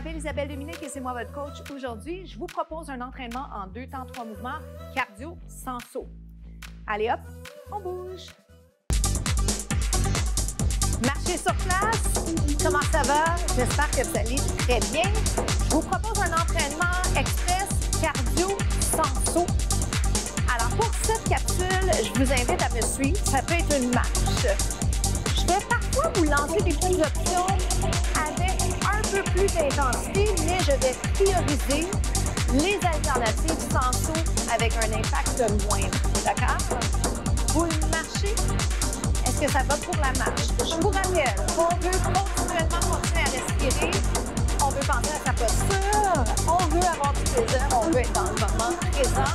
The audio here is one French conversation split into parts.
m'appelle Isabelle Dominique et c'est moi votre coach. Aujourd'hui, je vous propose un entraînement en 2 temps 3 mouvements, cardio sans saut. Allez hop, on bouge. Marchez sur place. Comment ça va? J'espère que vous allez très bien. Je vous propose un entraînement express cardio sans saut. Alors pour cette capsule, je vous invite à me suivre. Ça peut être une marche. Je vais parfois vous lancer des petites options avec un peu plus d'intensité, mais je vais prioriser les alternatives sans saut avec un impact moindre. D'accord? Vous marchez. Est-ce que ça va pour la marche? Je vous rappelle, on veut continuellement continuer à respirer. On veut penser à sa posture. On veut avoir du plaisir. On veut être dans le moment présent.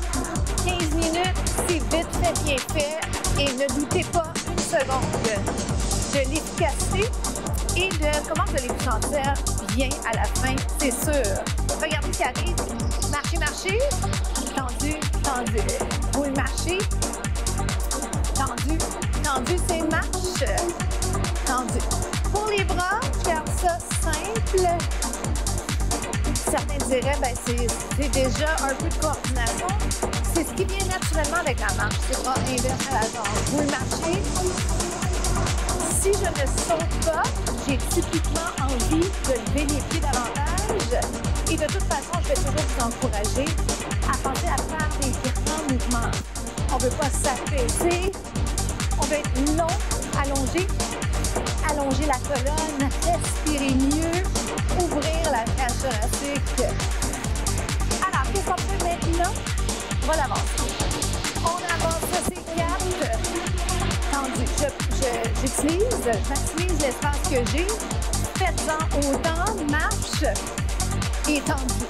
15 minutes, c'est vite fait, bien fait. Et ne doutez pas une seconde de l'efficacité et de comment vous allez vous sentir bien à la fin, c'est sûr. Regardez ce qui arrive. Marchez, marchez. Tendu, tendu. Vous marchez. Tendu, tendu, c'est marche. Tendu. Pour les bras, je garde ça simple. Certains diraient, ben c'est déjà un peu de coordination. C'est ce qui vient naturellement avec la marche. C'est pas inverse à la jambe. Vous marchez. Si je ne saute pas, j'ai typiquement envie de lever les pieds davantage. Et de toute façon, je vais toujours vous encourager à penser à faire des différents mouvements. On ne veut pas s'affaisser. On veut être long, allongé. Allonger la colonne, respirer mieux, ouvrir la cage thoracique. Alors, qu'est-ce qu'on fait maintenant? On va l'avancer. On avance, ça c'est 4. Tendu. J'utilise l'espace que j'ai. Faites-en autant, marche et tendu.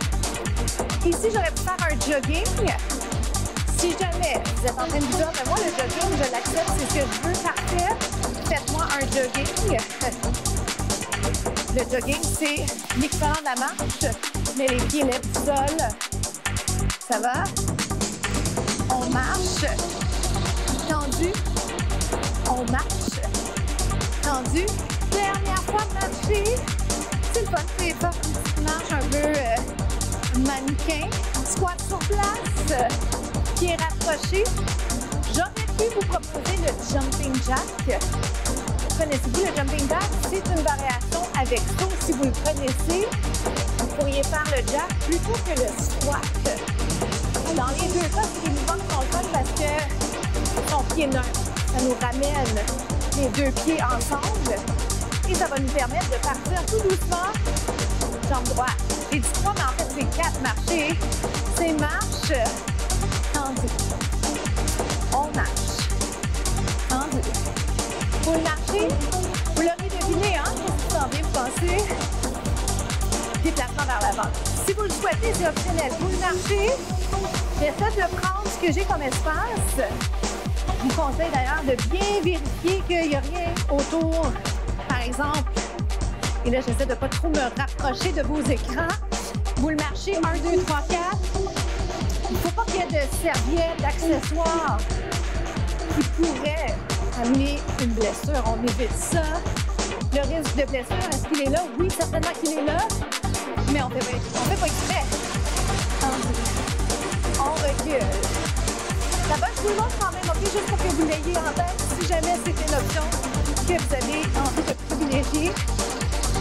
Ici, j'aurais pu faire un jogging. Si jamais vous êtes en train de vous dire, moi, le jogging, je l'accepte, c'est ce que je veux, parfait. Faites-moi un jogging. Le jogging, c'est l'équivalent de la marche, mais les pieds lèvent du sol. Ça va? On marche. Tendu. On marche. Tendu. Dernière fois de marcher. C'est le fun, c'est pas une petite marche un peu mannequin. Squat sur place. Pieds rapprochés. J'aurais pu vous proposer le jumping jack. Connaissez-vous le jumping jack? C'est une variation avec saut. Si vous le connaissez, vous pourriez faire le jack plutôt que le squat. Dans les deux cas, c'est des mouvements qui sont fun parce que son pied neutre, ça nous ramène les deux pieds ensemble et ça va nous permettre de partir tout doucement. Jambe droite. J'ai dit 3, mais en fait, c'est 4 marcher. C'est marche. Tendu. On marche. Tendu. Vous le marchez. Vous l'aurez deviné, hein? Qu'est-ce que vous en avez pensé? Déplacement vers l'avant. Si vous le souhaitez, c'est optionnel. Vous le marchez. J'essaie de prendre ce que j'ai comme espace. Je vous conseille d'ailleurs de bien vérifier qu'il n'y a rien autour. Par exemple, et là, j'essaie de ne pas trop me rapprocher de vos écrans. Vous le marchez. 1, 2, 3, 4. Il ne faut pas qu'il y ait de serviettes, d'accessoires qui pourraient amener une blessure. On évite ça. Le risque de blessure, est-ce qu'il est là? Oui, certainement qu'il est là. Mais on ne fait pas exprès. On recule. Ça va tout le monde quand même, OK? Juste pour que vous l'ayez en tête, si jamais c'est une option que vous avez envie de privilégier.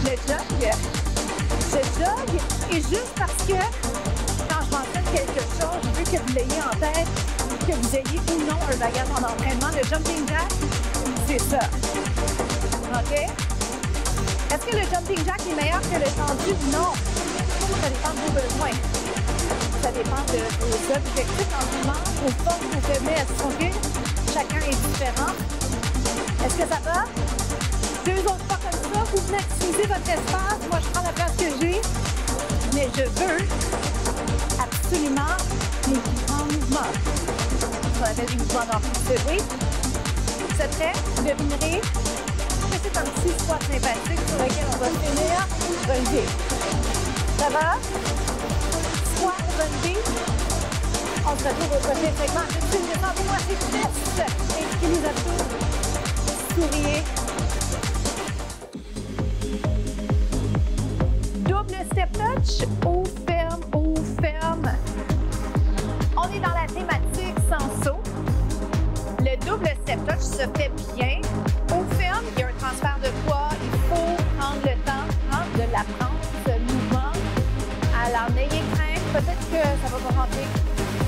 Le jog. Je jog. Et juste parce que quand je mentionne quelque chose, je veux que vous l'ayez en tête, que vous ayez ou non un bagage en entraînement. Le jumping jack, c'est ça. OK? Est-ce que le jumping jack est meilleur que le tendu? Non. Ça dépend de vos besoins. Ça dépend de vos objectifs en mouvement, vos forces, vos faiblesses. OK? Chacun est différent. Est-ce que ça va? 2 autres fois comme ça, vous venez utiliser votre espace. Moi, je prends la place que j'ai. Mais je veux absolument les grands mouvements. On appelle des mouvements d'amplitude. Oui. Vous êtes prêts? Vous devinerez que c'est un petit squat sympathique sur lequel on va finir relevé. Ça va? Squat relevé. On se retrouve au prochain segment. Descendez-moi ces fesses. Inspirez les abdos. Souriez. Double step touch, haut, ferme, haut, ferme. On est dans la thématique sans saut. Le double step touch se fait bien. Haut, ferme, il y a un transfert de poids. Il faut prendre le temps de l'apprendre, ce mouvement. Alors, n'ayez crainte. Peut-être que ça va pas rentrer.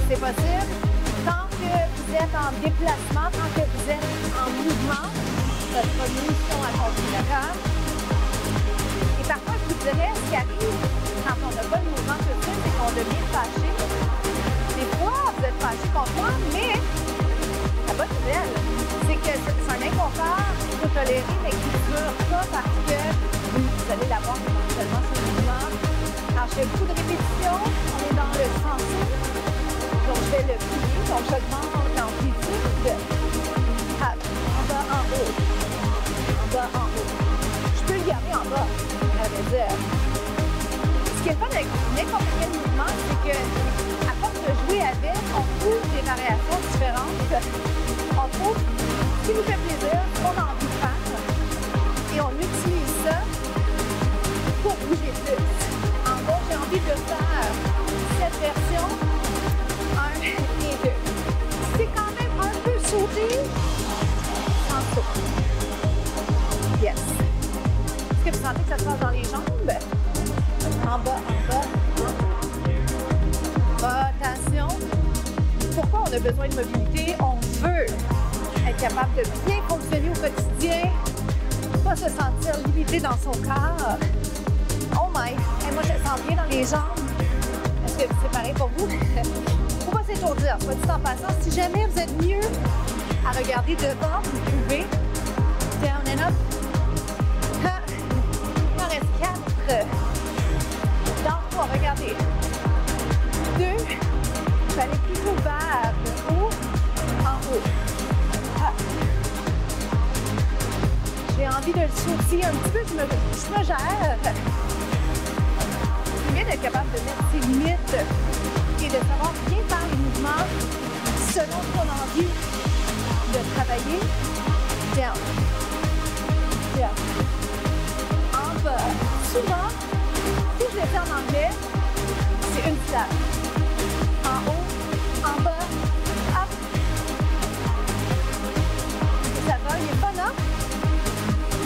C'est possible. Tant que vous êtes en déplacement, tant que vous êtes en mouvement, ça sera une mission accomplie, d'accord? Et parfois, je vous dirais, ce qui arrive quand on n'a pas de mouvement tout de suite, c'est qu'on devient fâché. Des fois, vous êtes fâché contre moi, mais la bonne nouvelle, c'est que c'est un inconfort qu'il faut tolérer, mais qui ne dure pas parce que vous allez l'avoir éventuellement sur le mouvement. Alors, je fais beaucoup de répétitions, on est dans le sens. Donc, je vais le plier, donc j'augmente l'amplitude. En bas, en haut. En bas, en haut. Je peux le garder en bas, à vrai dire. Ce qui est le fun avec n'importe quel mouvement, c'est que, à force de jouer avec, on trouve des variations différentes. On trouve ce qui nous fait plaisir, ce qu'on a envie de faire. Et on utilise ça pour bouger plus. En gros, j'ai envie de faire cette version. 1 et 2. C'est quand même un peu sauté en saut. Yes. Est-ce que vous sentez que ça se passe dans les jambes? En bas, rotation. Pourquoi on a besoin de mobilité? On veut être capable de bien fonctionner au quotidien, pas se sentir limité dans son corps. Oh my! Hey, moi, je le sens bien dans les jambes. Est-ce que c'est pareil pour vous? Faut pas s'étourdir, soit dit en passant. Si jamais vous êtes mieux à regarder devant, vous pouvez. Down and up. Il en reste 4. Dans 3, regardez. 2. Je vais aller plutôt vers le haut, en haut. J'ai envie de le sautiller un petit peu, je me gère. C'est bien d'être capable de mettre ses limites et de savoir bien faire les mouvements selon ce qu'on a envie de travailler. Down. Down. En bas. Souvent, si je le fais en anglais, c'est une slap. En haut, en bas, up. Ça va, il est pas là.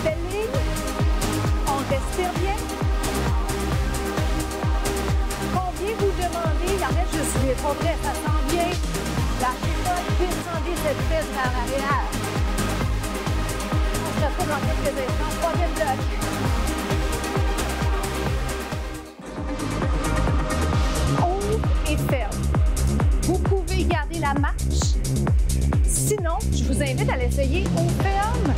Belle ligne. On respire bien. Combien vous demandez? Il y en a juste 8. Pour vrai, ça sent bien. Lâchez pas, descendez cette fesse vers l'arrière. On se retrouve dans quelques instants. Troisième bloc. Haut et ferme. Vous pouvez garder la marche. Sinon, je vous invite à l'essayer au ferme.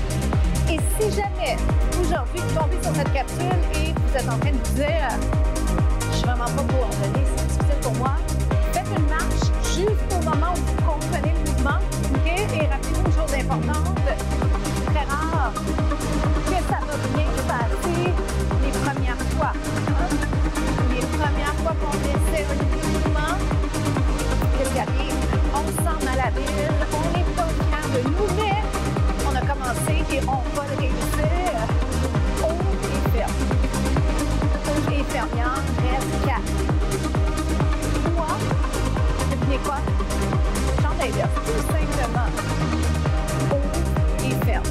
Et si jamais, aujourd'hui, vous tombez sur cette capsule et vous êtes en train de vous dire « Je suis vraiment pas coordonnée, c'est difficile pour moi », faites une marche jusqu'au moment où vous comprenez le mouvement. Okay? Et rappelez-vous une chose importante, très rare, que ça va bien se passer les premières fois. Hein? Les premières fois qu'on essaie un mouvement, qu'est-ce qui arrive? On se sent malhabile, on n'est pas fiers de nous, mais on a commencé et on va le réussir. Haut et ferme. Haut et ferme. Il en reste 4. 3. Devinez quoi? Jambe inverse. Tout simplement. Haut et ferme.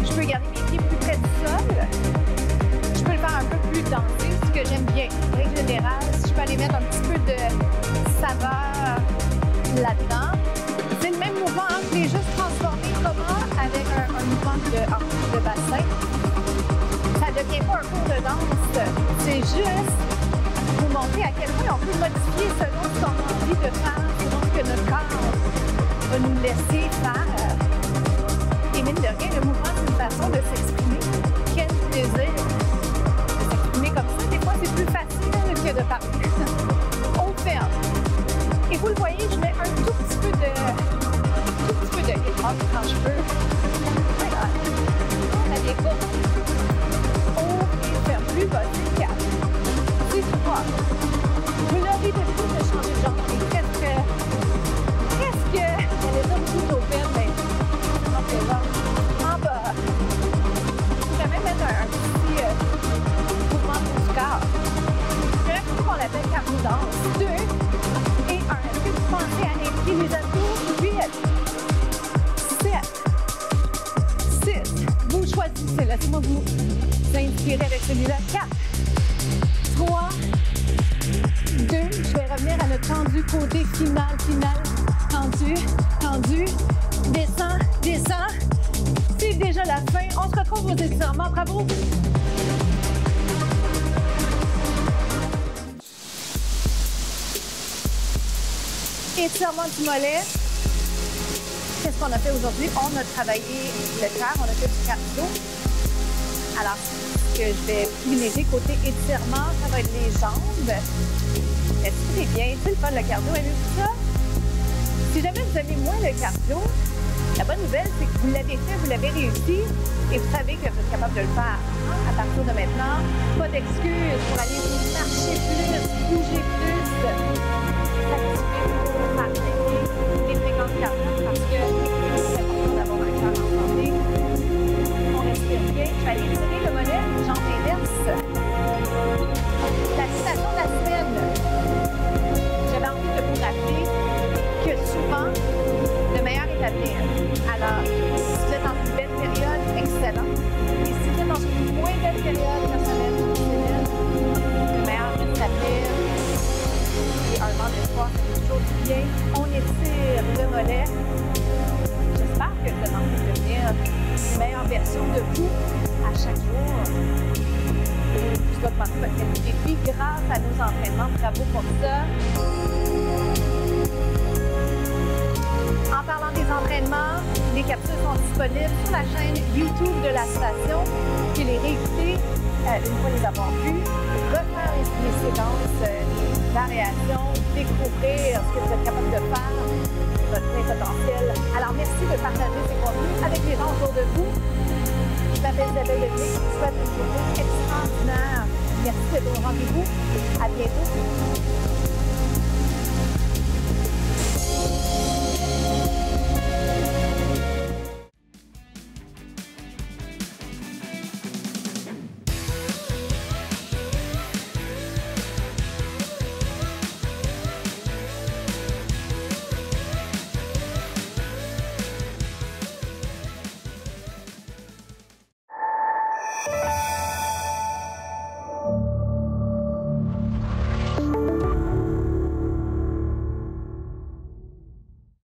Je peux garder mes pieds plus près du sol. Je peux le faire un peu plus dansé, ce que j'aime bien. En règle générale, si je peux aller mettre un petit peu de saveur là-dedans. C'est le même mouvement, hein? Je l'ai juste transformé comment avec un mouvement de bassin. Ça ne devient pas un cours de danse. C'est juste vous montrer à quel point on peut modifier selon ce qu'on a envie de faire, selon ce que notre corps va nous laisser faire. Et mine de rien, le mouvement, c'est une façon de s'exprimer. Quel plaisir de s'exprimer comme ça. Des fois, c'est plus facile que de parler. On ferme. Et vous le voyez, je mets un tout petit peu de hip-hop quand je peux. Voilà. La découpe. Haut et ferme. Plus bas, c'est 4. C'est 3. Vous l'aurez de changer de jambe. Et presque, j'allais dire tout au fait, mais non, c'est bon. En bas. Je vais même mettre un petit mouvement pour du corps. Laissez-moi vous inspirer avec celui-là. 4, 3, 2. Je vais revenir à notre tendu côté final. Tendu, tendu. Descends, descends. C'est déjà la fin. On se retrouve aux étirements. Bravo. Étirement du mollet. Qu'est-ce qu'on a fait aujourd'hui? On a travaillé le cœur, on a fait du cardio. Alors, ce que je vais privilégier côté étirement, ça va être les jambes. Est-ce que c'est bien? C'est le fun, le cardio, aimez-vous ça? Si jamais vous aimez moins le cardio, la bonne nouvelle, c'est que vous l'avez fait, vous l'avez réussi et vous savez que vous êtes capable de le faire. À partir de maintenant, pas d'excuses pour aller marcher plus, bouger plus, s'activer pour marcher les fréquences cardiaques parce que c'est important d'avoir un cœur en santé. On respire bien. Je vais aller tirer le mollet, jambe inverse. La citation de la semaine. J'avais envie de vous rappeler que souvent, le meilleur est à venir. Alors, si vous êtes dans une belle période, excellent. Et si vous êtes dans une moins belle période personnelle, le meilleur reste à venir. Et un vent d'espoir, ça fait toujours du bien. On étire le mollet. J'espère que vous êtes en train de devenir une meilleure version de vous à chaque jour. Vous augmentez votre qualité de vie grâce à nos entraînements. Bravo pour ça. En parlant des entraînements, les capsules sont disponibles sur la chaîne YouTube de la station. Puis les réécouter une fois les avoir vues, refaire les séquences, les variations, découvrir ce que vous êtes capable de faire, votre plein potentiel. Alors merci de partager ces contenus avec les gens autour de vous. Je m'appelle Isabelle Levier, je vous souhaite une journée extraordinaire. Merci d'être au rendez-vous. À bientôt.